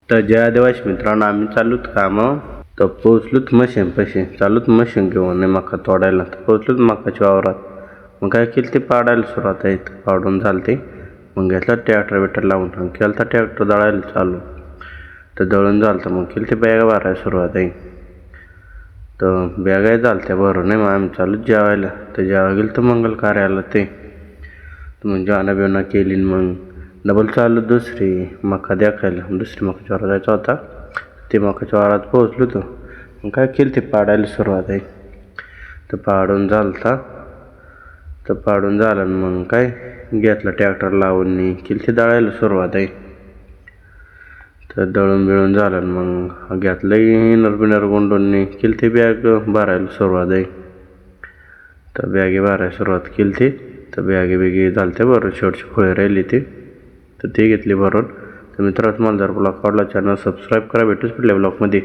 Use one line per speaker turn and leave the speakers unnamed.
तर जय आदिवासी मित्रांनो, आम्ही चालूत कामं तर पोहोचलोत मशीन पैसे चालूत मशीन घेऊन मका तोडायला. तर पोहोचलोत मकाच्या वावरात. मग काय केलं ते पाडायला सुरुवात आहे. पाडून झालं ते मग घेतला ट्रॅक्टर बिटर लावून केलं तर ट्रॅक्टर दळायला चालू. तर दळून झालं तर मग केलं ते बॅगा भरायला सुरुवात आहे. तर बॅगा झालं त्या भरून नाही. मग आम्ही चालूच जेवायला. तर जेव्हा गेलं तर मंगल कार्याला ते मग जेवणा बिवणा केली. मग डबल चालू दुसरी मका दाखायला. दुसरी मकाच्या वावरात जायचा होता. ते मकाच्या वावरात पोहोचलो तो मग काय केलं ते पाडायला सुरुवात आहे. तर पाडून झालं तर पाडून झालं मग काय घेतलं ट्रॅक्टर लावून केली ते दळायला सुरुवात आहे. तर दळून बिळून झालं मग घेतलं इनर बिनर गुंडून केली ते बॅग भरायला सुरुवात आहे. तर बॅगे भरायला सुरुवात केली ती. तर बॅगे बिगे झालं ते बरोबर शेवटची खोळी राहिली ती. तर ते घेतली भरून. तर मित्रांनो, तुम्हाला जर ब्लॉग आवडला चॅनल सबस्क्राईब करा. भेटूच पुढल्या ब्लॉगमध्ये.